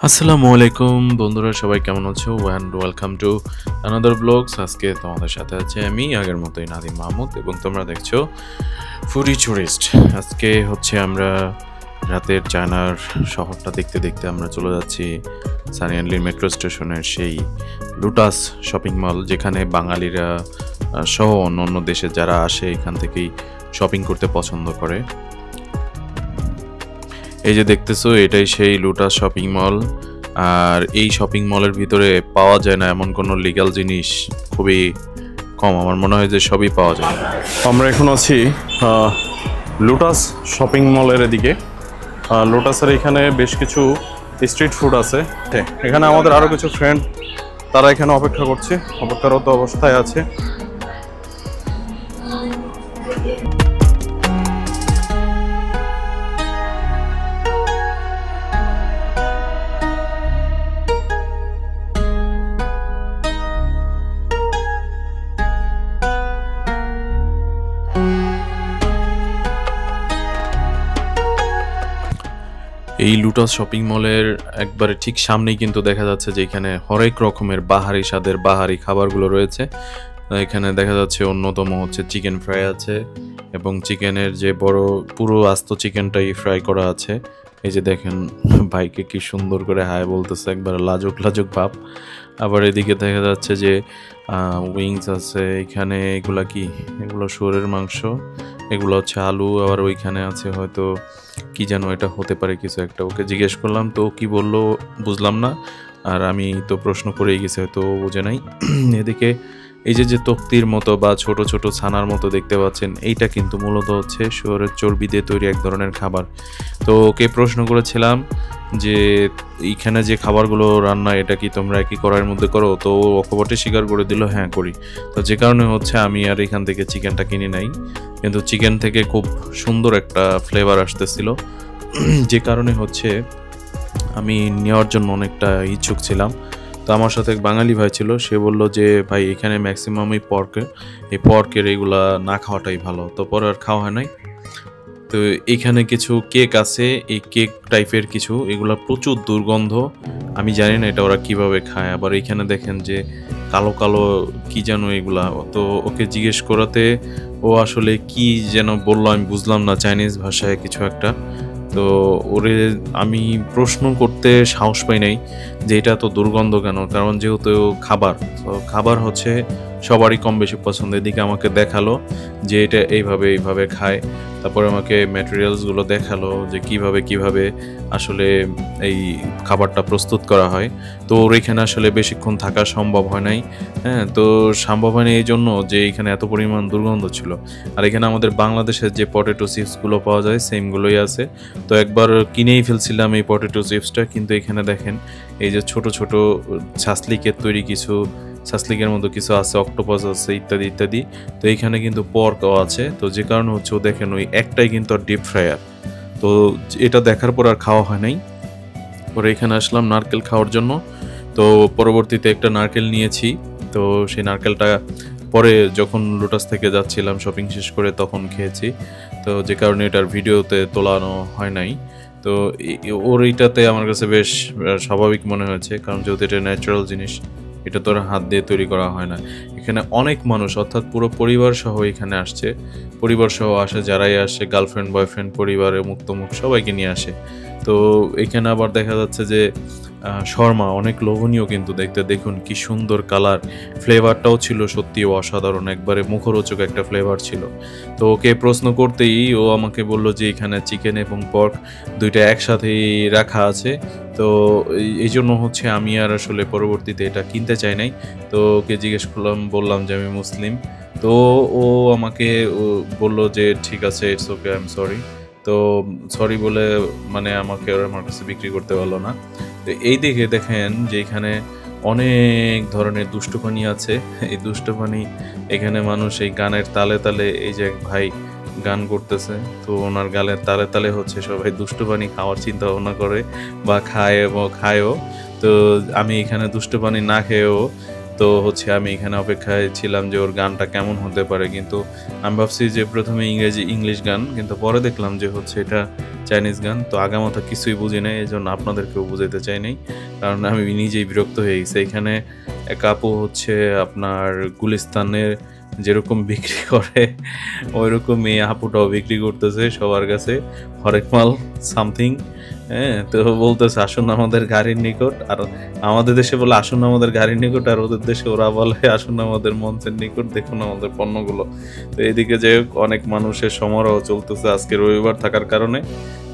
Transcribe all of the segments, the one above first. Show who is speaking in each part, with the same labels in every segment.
Speaker 1: আসসালামু আলাইকুম বন্ধুরা, সবাই কেমন আছো? And welcome to another blogs. আজকে তোমাদের সাথে আছে আমি আগের মতোই নাদিম মাহমুদ, এবং তোমরা দেখছো ফুডি টুরিস্ট। আজকে হচ্ছে আমরা রাতের চায়নার শহরটা দেখতে দেখতে আমরা চলে যাচ্ছি সানিয়ানলি মেট্রো স্টেশনের সেই লুটাস শপিং মল, যেখানে বাঙালিরা সহ অন্য দেশে যারা আসে এখান থেকেই শপিং করতে পছন্দ করে। এই যে দেখতেছো, এটাই সেই লুটাস শপিং মল। আর এই শপিং মলের ভিতরে পাওয়া যায় না এমন কোনো লিগ্যাল জিনিস খুবই কম। আমার মনে হয় যে সবই পাওয়া যায়।
Speaker 2: আমরা এখন আছি লুটাস শপিং মলের এদিকে। লোটাসের এখানে বেশ কিছু স্ট্রিট ফুড আছে। এখানে আমাদের আরও কিছু ফ্রেন্ড তারা এখানে অপেক্ষা করছে, অপেক্ষারত অবস্থায় আছে।
Speaker 1: এই লুটাস শপিং মলের একবারে ঠিক সামনেই কিন্তু দেখা যাচ্ছে যে এখানে হরেক রকমের বাহারি স্বাদের বাহারি খাবারগুলো রয়েছে। এখানে দেখা যাচ্ছে অন্যতম হচ্ছে চিকেন ফ্রাই আছে, এবং চিকেনের যে বড় পুরো আস্ত চিকেনটাই ফ্রাই করা আছে। এই যে দেখেন ভাইকে কি সুন্দর করে হাই বলতেছে, একবার লাজুক লাজুক ভাব। আবার এদিকে দেখা যাচ্ছে যে উইংস আছে এখানে। এগুলা কি? এগুলো শুয়োরের মাংস, এগুলো হচ্ছে আলু। আবার ওইখানে আছে হয়তো কি যেন, এটা হতে পারে কিছু একটা। ওকে জিজ্ঞেস করলাম তো কি বললো বুঝলাম না, আর আমি তো প্রশ্ন করেই গেছি, হয়তো বুঝে নাই। এদিকে এই যে তক্তির মতো বা ছোট ছোট ছানার মতো দেখতে পাচ্ছেন, এইটা কিন্তু মূলত হচ্ছে শুয়োরের চর্বি দিয়ে তৈরি এক ধরনের খাবার। তো ওকে প্রশ্ন করেছিলাম যে এইখানে যে খাবারগুলো রান্না, এটা কি তোমরা একই কড়াইয়ের মধ্যে করো? তো অকপটে স্বীকার করে দিল হ্যাঁ করি। তো যে কারণে হচ্ছে আমি আর এখান থেকে চিকেনটা কিনে নাই, কিন্তু চিকেন থেকে খুব সুন্দর একটা ফ্লেভার আসতেছিল, যে কারণে হচ্ছে আমি নেওয়ার জন্য অনেকটা ইচ্ছুক ছিলাম। তো আমার সাথে এক বাঙালি ভাই ছিল, সে বলল যে ভাই এখানে ম্যাক্সিমামই পর্কের এইগুলা না খাওয়াটাই ভালো। তো পরে আর খাওয়া হয় নাই। তো এইখানে কিছু কেক আছে, এই কেক টাইপের কিছু, এগুলা প্রচুর দুর্গন্ধ। আমি জানি না এটা ওরা কিভাবে খায়। আবার এইখানে দেখেন যে কালো কালো কি যেন এগুলা। তো ওকে জিজ্ঞেস করাতে ও আসলে কি যেন বললো, আমি বুঝলাম না, চাইনিজ ভাষায় কিছু একটা। তো ওরে আমি প্রশ্ন করতে সাহস পাই নাই যে এটা তো দুর্গন্ধ কেন, কারণ যেহেতু খাবার, তো খাবার হচ্ছে সবারই কম বেশি পছন্দ। এদিকে আমাকে দেখালো যে এটা এইভাবে খায়, তারপরে আমাকে ম্যাটেরিয়ালসগুলো দেখালো যে কিভাবে আসলে এই খাবারটা প্রস্তুত করা হয়। তো ওর এখানে আসলে বেশিক্ষণ থাকা সম্ভব হয় নাই। হ্যাঁ, তো সম্ভব হয়নি এই জন্য যে এখানে এত পরিমাণ দুর্গন্ধ ছিল। আর এখানে আমাদের বাংলাদেশের যে পটেটো চিপসগুলো পাওয়া যায় সেমগুলোই আছে। তো একবার কিনেই ফেলছিলাম এই পটেটো চিপসটা, কিন্তু এখানে দেখেন এই যে ছোট ছোট ছাসলিকের তৈরি কিছু, ছাসলিকের মতো কিছু আছে, অক্টোপাস আছে, ইত্যাদি ইত্যাদি। তো এইখানে কিন্তু পর্কও আছে। তো যে কারণে হচ্ছে ও দেখেন ওই একটাই কিন্তু আর ডিপ ফ্রায়ার। তো এটা দেখার পর আর খাওয়া হয় নাই। পরে এখানে আসলাম নারকেল খাওয়ার জন্য। তো পরবর্তীতে একটা নারকেল নিয়েছি। তো সেই নারকেলটা পরে যখন লোটাস থেকে যাচ্ছিলাম শপিং শেষ করে তখন খেয়েছি। তো যে কারণে এটার ভিডিওতে তোলানো হয় নাই। তো ওর এইটাতে আমার কাছে বেশ স্বাভাবিক মনে হয়েছে, কারণ যেহেতু এটা ন্যাচারাল জিনিস, এটা তো হাত দিয়ে তৈরি করা হয় না। এখানে অনেক মানুষ, অর্থাৎ পুরো পরিবার সহ এখানে আসছে। পরিবার সহ আসে, যারাই আসে গার্লফ্রেন্ড বয়ফ্রেন্ড পরিবারে মুক্তমুখ সবাইকে নিয়ে আসে। তো এখানে আবার দেখা যাচ্ছে যে শর্মা অনেক লোভনীয় কিন্তু দেখতে। দেখুন কি সুন্দর কালার, ফ্লেভারটাও ছিল সত্যি অসাধারণ, একবারে মুখরোচক একটা ফ্লেভার ছিল। তো ওকে প্রশ্ন করতেই ও আমাকে বলল যে এখানে চিকেন এবং পর্ক দুইটা একসাথেই রাখা আছে। তো এই জন্য হচ্ছে আমি আর আসলে পরবর্তীতে এটা কিনতে চাই নাই। তো ওকে জিজ্ঞেস করলাম, বললাম যে আমি মুসলিম। তো ও আমাকে বলল যে ঠিক আছে, it's okay, I am sorry. তো সরি বলে মানে আমাকে ওরা আমার কাছে বিক্রি করতে পারলো না। তো এই দিকে দেখেন যে এখানে অনেক ধরনের দুষ্টুপানি আছে। এই দুষ্টুপানি এখানে মানুষ এই গানের তালে তালে, এই যে এক ভাই গান করতেছে, তো ওনার গানের তালে তালে হচ্ছে সবাই দুষ্টুপানি খাওয়ার চিন্তা ভাবনা করে বা খায় এবং খায়ও। তো আমি এখানে দুষ্টুপানি না খেয়েও তো হচ্ছে আমি এখানে অপেক্ষায় ছিলাম যে ওর গানটা কেমন হতে পারে, কিন্তু আমি ভাবছি যে প্রথমে ইংলিশ গান, কিন্তু পরে দেখলাম যে হচ্ছে এটা চাইনিজ গান। তো আগামাথা কিছুই বুঝি নাই, এই জন্য আপনাদেরকেও বুঝাইতে চাই নাই, কারণ আমি নিজেই বিরক্ত হয়ে গেছি। এখানে এক আপু হচ্ছে আপনার গুলিস্তানের যেরকম বিক্রি করে ওইরকম এই আপুটাও বিক্রি করতেছে সবার কাছে হরেক মাল সামথিং। হ্যাঁ, তো বলতেছে আসুন আমাদের গাড়ির নিকট, আর আমাদের দেশে বলে আসুন আমাদের গাড়ির নিকট, আর ওদের দেশে ওরা বলে আসুন আমাদের মঞ্চের নিকট, দেখুন আমাদের পণ্যগুলো। তো এদিকে যে অনেক মানুষের সমারোহ চলতেছে আজকে রবিবার থাকার কারণে,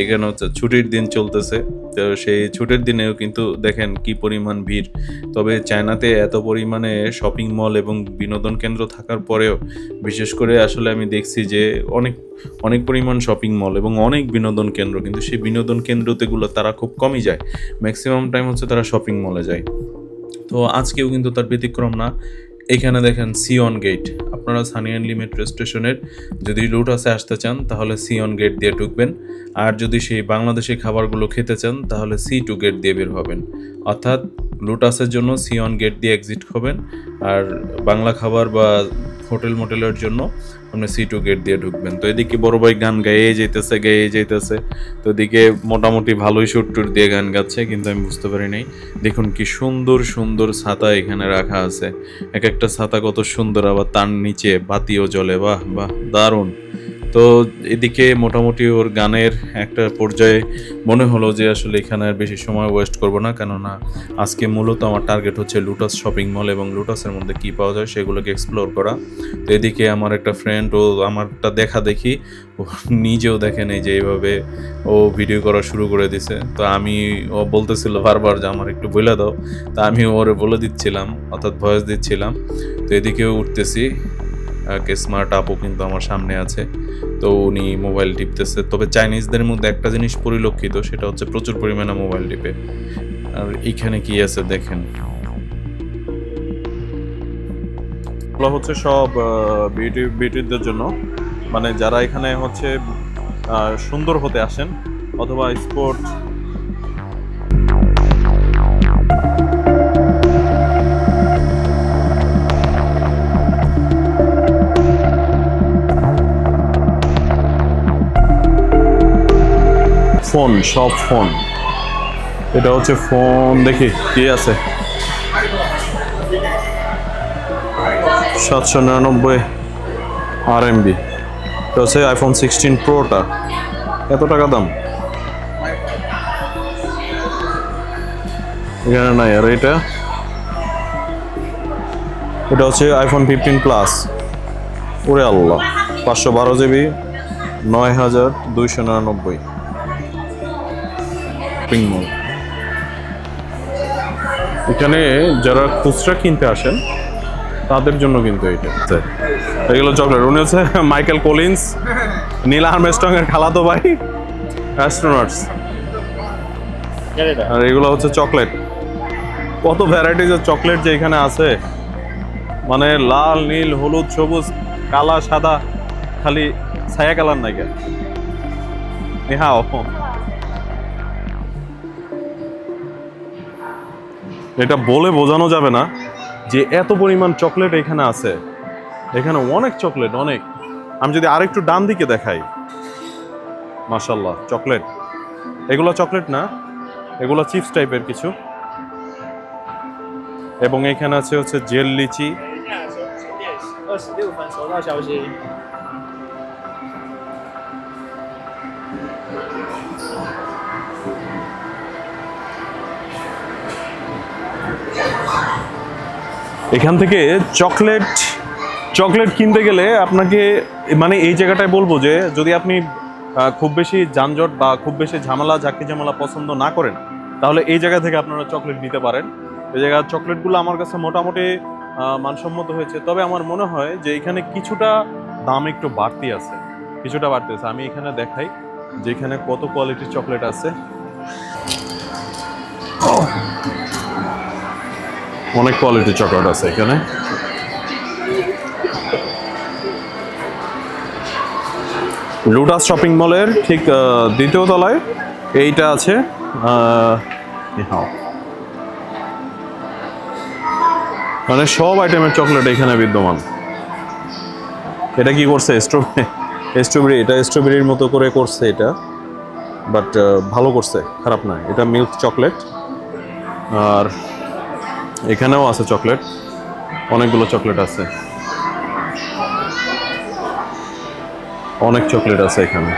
Speaker 1: এখানে হচ্ছে ছুটির দিন চলতেছে। তো সেই ছুটির দিনেও কিন্তু দেখেন কি পরিমাণ ভিড়। তবে চায়নাতে এত পরিমাণে শপিং মল এবং বিনোদন কেন্দ্র থাকার পরেও বিশেষ করে আসলে আমি দেখছি যে অনেক পরিমাণ শপিং মল এবং অনেক বিনোদন কেন্দ্র, কিন্তু সেই বিনোদন কেন্দ্রতেগুলো তারা খুব কমই যায়, ম্যাক্সিমাম টাইম হচ্ছে তারা শপিং মলে যায়। তো আজকেও কিন্তু তার ব্যতিক্রম না। এখানে দেখেন সিয়ন গেট, আপনারা সানিয়ান মেট্রো স্টেশনের যদি লুটাসে আসতে চান তাহলে সিয়ন গেট দিয়ে ঢুকবেন, আর যদি সেই বাংলাদেশি খাবারগুলো খেতে চান তাহলে C2 গেট দিয়ে বের হবেন। অর্থাৎ লুটাসের জন্য সিয়ন গেট দিয়ে এক্সিট হবেন, আর বাংলা খাবার বা হোটেল মোটেলের জন্য আপনি C2 গেট দিয়ে ঢুকবেন। তো এদিকে বড় ভাই গান গাইয়ে যেতেছে, তো এদিকে মোটামুটি ভালোই সুর টুর দিয়ে গান গাচ্ছে, কিন্তু আমি বুঝতে পারি নাই। দেখুন কি সুন্দর সুন্দর ছাতা এখানে রাখা আছে, এক একটা ছাতা কত সুন্দর, আবার তার নিচে বাতিও জ্বলে, বাহ বাহ দারুণ। তো এদিকে মোটামুটি ওর গানের একটা পর্যায়ে মনে হলো যে আসলে এখানে আর বেশি সময় ওয়েস্ট করব না, কেননা আজকে মূলত আমার টার্গেট হচ্ছে লুটাস শপিং মল এবং লুটাসের মধ্যে কী পাওয়া যায় সেগুলোকে এক্সপ্লোর করা। তো এদিকে আমার একটা ফ্রেন্ড, ও আমারটা দেখি ও নিজেও দেখে নেই যে এইভাবে ও ভিডিও করা শুরু করে দিছে। তো ও বলতেছিল বারবার যে আমার একটু বলে দাও, তা আমি ওরে বলে দিচ্ছিলাম, অর্থাৎ ভয়েস দিচ্ছিলাম। তো এদিকেও উঠতেছি, স্মার্ট আপু কিন্তু আমার সামনে আছে, তো উনি মোবাইল টিপতেছে। তবে চাইনিজদের মধ্যে একটা জিনিস পরিলক্ষিত, সেটা হচ্ছে প্রচুর পরিমাণে মোবাইল টিপে। আর এইখানে কি আছে দেখেন,
Speaker 2: হচ্ছে সব বিউটিদের জন্য, মানে যারা এখানে হচ্ছে সুন্দর হতে আসেন অথবা স্পোর্ট। সব ফোন, এটা হচ্ছে ফোন, দেখি কি আছে। 799 RMB, এটা হচ্ছে iPhone 16 Proটা। এত টাকা দাম এখানে নাই। আর এটা হচ্ছে iPhone 15 Plus, ওরে আল্লাহ, 512 GB, 9299। মল, এখানে যারা খুচরা কিনতে আসেন তাদের জন্য কিন্তু এগুলো চকলেট। উনি হচ্ছে মাইকেল কলিন্স, নীল আর্মস্ট্রং এর খালাতো ভাই, অ্যাস্ট্রোনটস। আর এগুলো হচ্ছে চকলেট, কত ভ্যারাইটিজের চকলেট যে এখানে আছে, মানে লাল, নীল, হলুদ, সবুজ, কালা, সাদা, খালি ছায়া কালার নাই কেন। হ্যাঁ, এটা বলে বোঝানো যাবে না যে এত পরিমাণ চকলেট এখানে আছে। এখানে অনেক চকলেট, অনেক। আমি যদি আরেকটু ডান দিকে দেখাই, মাশাআল্লাহ চকলেট। এগুলো চকলেট না, এগুলো চিপস টাইপের কিছু। এবং এখানে আছে হচ্ছে জেল লিচি। এখান থেকে চকলেট কিনতে গেলে আপনাকে, মানে এই জায়গাটায় বলবো যে যদি আপনি খুব বেশি যানজট বা খুব বেশি ঝামেলা পছন্দ না করেন, তাহলে এই জায়গা থেকে আপনারা চকলেট নিতে পারেন। এই জায়গার চকলেটগুলো আমার কাছে মোটামুটি মানসম্মত হয়েছে। তবে আমার মনে হয় যে এখানে কিছুটা দাম একটু বাড়তি আছে, আমি এখানে দেখাই যে এখানে কত কোয়ালিটির চকলেট আছে। অনেক কোয়ালিটির চকলেট আছে এখানে। লুটাস শপিং মলের ঠিক দ্বিতীয় তলায় এইটা আছে। মানে সব আইটেমের চকলেট এখানে বিদ্যমান। এটা কি করছে? স্ট্রবেরি। এটা স্ট্রবেরির মতো করে করছে এটা, বাট ভালো করছে, খারাপ না। এটা মিল্ক চকলেট। আর এখানেও আছে চকলেট, অনেকগুলো চকলেট আছে, অনেক চকলেট আছে এখানে।